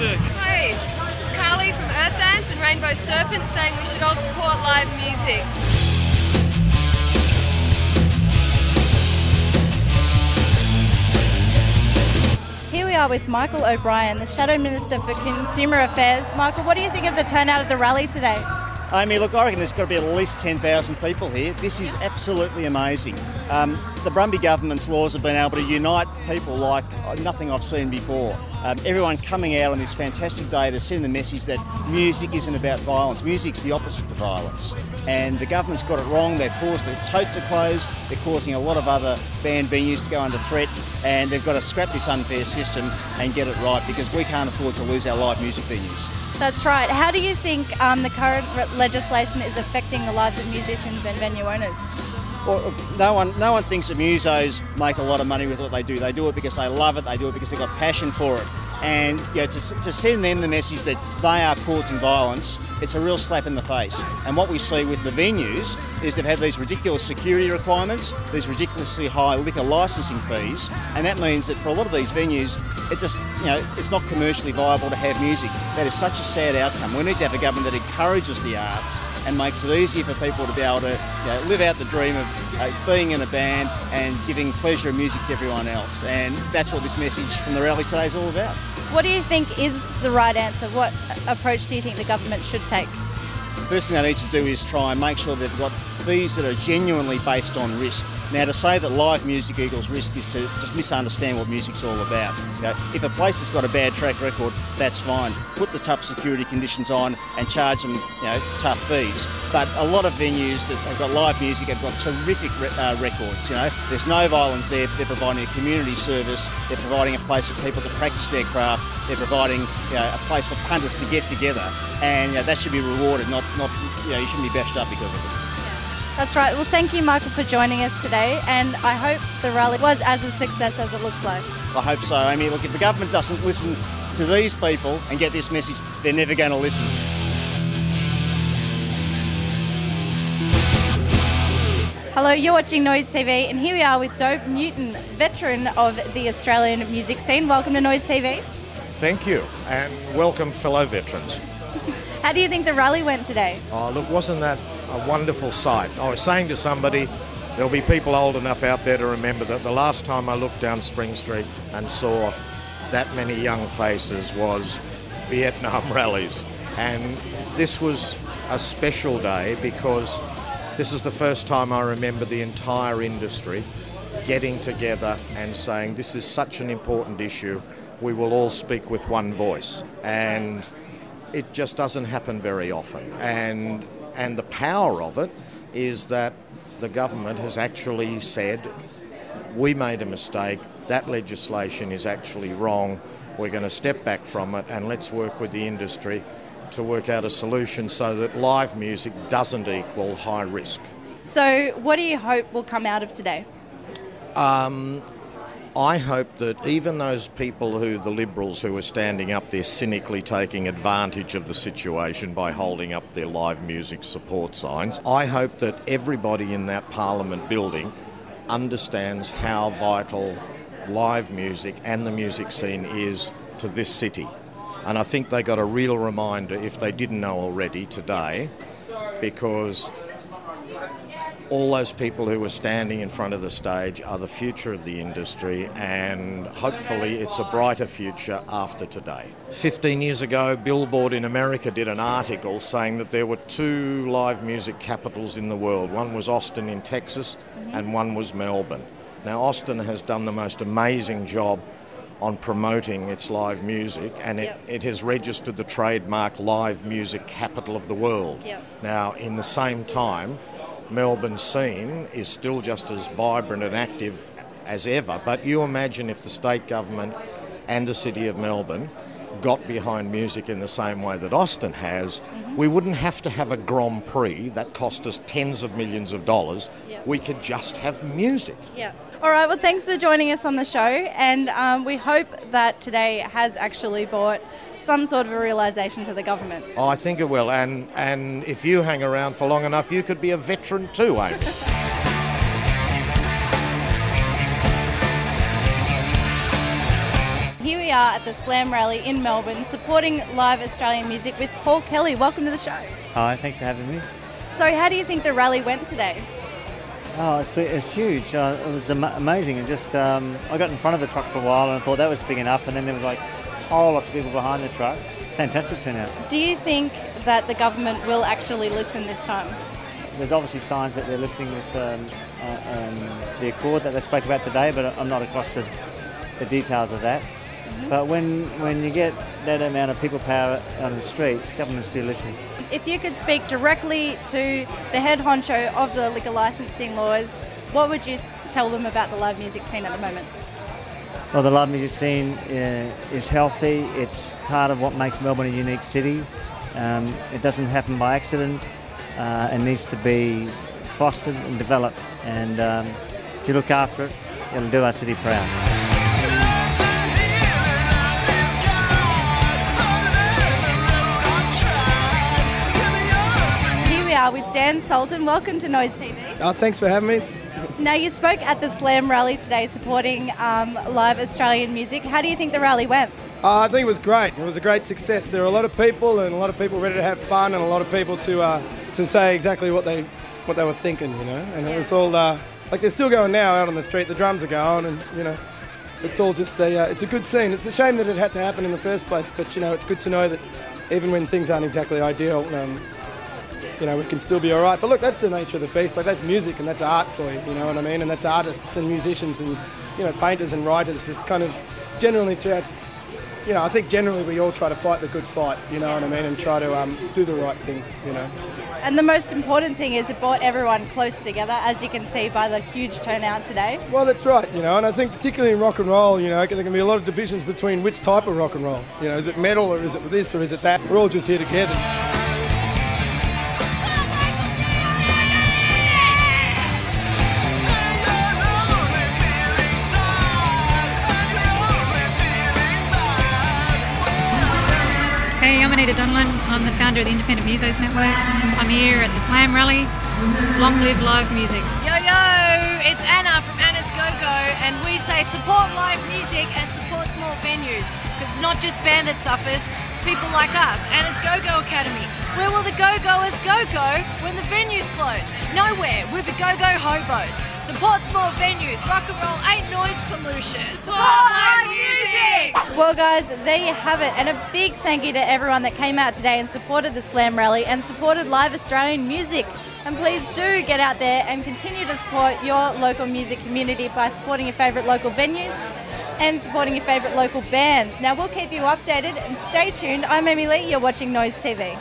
music. Hi, this is Carly from Earth Dance and Rainbow Serpent saying we should all support live music. Here we are with Michael O'Brien, the Shadow Minister for Consumer Affairs. Michael, what do you think of the turnout at the rally today? Amy, look, I reckon there's got to be at least 10,000 people here. This is absolutely amazing. The Brumby government's laws have been able to unite people like nothing I've seen before. Everyone coming out on this fantastic day to send the message that music isn't about violence. Music's the opposite to violence. And the government's got it wrong. They've caused the totes to close. They're causing a lot of other band venues to go under threat. And they've got to scrap this unfair system and get it right, because we can't afford to lose our live music venues. That's right. How do you think the current legislation is affecting the lives of musicians and venue owners? Well, no one thinks that musos make a lot of money with what they do. They do it because they love it. They do it because they've got passion for it. And to send them the message that they are causing violence, it's a real slap in the face. And what we see with the venues is they've had these ridiculous security requirements, these ridiculously high liquor licensing fees, and that means that for a lot of these venues, it's not commercially viable to have music. That is such a sad outcome. We need to have a government that encourages the arts and makes it easier for people to be able to live out the dream of being in a band and giving pleasure and music to everyone else. And that's what this message from the rally today is all about. What do you think is the right answer? What approach do you think the government should take? First thing they need to do is try and make sure they've got fees that are genuinely based on risk. Now, to say that live music equals risk is to just misunderstand what music's all about. If a place has got a bad track record, that's fine. Put the tough security conditions on and charge them, tough fees. But a lot of venues that have got live music have got terrific records. There's no violence there. They're providing a community service. They're providing a place for people to practice their craft. They're providing, a place for punters to get together, and that should be rewarded. Not you shouldn't be bashed up because of it. That's right. Well, thank you, Michael, for joining us today, and I hope the rally was as a success as it looks like. I hope so. I mean, look, if the government doesn't listen to these people and get this message, they're never going to listen. Hello, you're watching Noise TV, and here we are with Dope Newton, veteran of the Australian music scene. Welcome to Noise TV. Thank you, and welcome fellow veterans. How do you think the rally went today? Oh, look, wasn't that a wonderful sight? I was saying to somebody, there'll be people old enough out there to remember that the last time I looked down Spring Street and saw that many young faces was Vietnam rallies. And this was a special day because this is the first time I remember the entire industry getting together and saying, this is such an important issue, we will all speak with one voice. And it just doesn't happen very often. And the power of it is that the government has actually said, we made a mistake, that legislation is actually wrong, we're going to step back from it and let's work with the industry to work out a solution so that live music doesn't equal high risk. So what do you hope will come out of today? I hope that even those people the Liberals who are standing up there cynically taking advantage of the situation by holding up their live music support signs, I hope that everybody in that Parliament building understands how vital live music and the music scene is to this city. And I think they got a real reminder, if they didn't know already, today, because all those people who are standing in front of the stage are the future of the industry, and hopefully it's a brighter future after today. 15 years ago, Billboard in America did an article saying that there were two live music capitals in the world. One was Austin in Texas and one was Melbourne. Now, Austin has done the most amazing job on promoting its live music, and it has registered the trademark live music capital of the world. Now, in the same time, Melbourne's scene is still just as vibrant and active as ever, but you imagine if the state government and the city of Melbourne got behind music in the same way that Austin has, we wouldn't have to have a Grand Prix that cost us tens of millions of dollars. We could just have music. All right, well, thanks for joining us on the show, and we hope that today has actually brought some sort of a realisation to the government. Oh, I think it will, and if you hang around for long enough, you could be a veteran too, Amy. Here we we are at the Slam Rally in Melbourne, supporting live Australian music with Paul Kelly. Welcome to the show. Hi, thanks for having me. So how do you think the rally went today? Oh, it's huge. It was amazing. And just I got in front of the truck for a while and I thought that was big enough, and then there was like lots of people behind the truck. Fantastic turnout. Do you think that the government will actually listen this time? There's obviously signs that they're listening with the accord that they spoke about today, but I'm not across the details of that. But when you get that amount of people power on the streets, government's still listening. If you could speak directly to the head honcho of the liquor licensing laws, what would you tell them about the live music scene at the moment? Well, the live music scene is healthy. It's part of what makes Melbourne a unique city. It doesn't happen by accident. It needs to be fostered and developed. And if you look after it, it'll do our city proud. Here we are with Dan Sultan. Welcome to Noise TV. Oh, thanks for having me. Now, you spoke at the Slam Rally today supporting live Australian music. How do you think the rally went? I think it was great. It was a great success. There were a lot of people, and a lot of people ready to have fun, and a lot of people to say exactly what they were thinking, you know. And it was all like they're still going now out on the street. The drums are going, and you know, it's all just it's a good scene. It's a shame that it had to happen in the first place, but you know, it's good to know that even when things aren't exactly ideal, you know, we can still be all right. But look, that's the nature of the beast. Like, that's music and that's art for you, you know what I mean? And that's artists and musicians and, you know, painters and writers. It's kind of generally throughout, you know, I think generally we all try to fight the good fight, you know what I mean, and try to do the right thing, you know. And the most important thing is it brought everyone closer together, as you can see by the huge turnout today. Well, that's right, you know, and I think particularly in rock and roll, you know, there can be a lot of divisions between which type of rock and roll. You know, is it metal or is it this or is it that? We're all just here together. Hey, I'm Anita Donlan. I'm the founder of the Independent Musos Network. I'm here at the Slam Rally. Long live live music. Yo, yo, it's Anna from Anna's Go-Go, and we say support live music and support small venues, because it's not just band that suffers, it's people like us. Anna's Go-Go Academy. Where will the go-goers go when the venues close? Nowhere. We're the go-go hobos. Support small venues. Rock and roll ain't noise pollution. Support live music! Well, guys, there you have it. And a big thank you to everyone that came out today and supported the Slam Rally and supported live Australian music. And please do get out there and continue to support your local music community by supporting your favourite local venues and supporting your favourite local bands. Now, we'll keep you updated and stay tuned. I'm Amy Lee. You're watching Noise TV.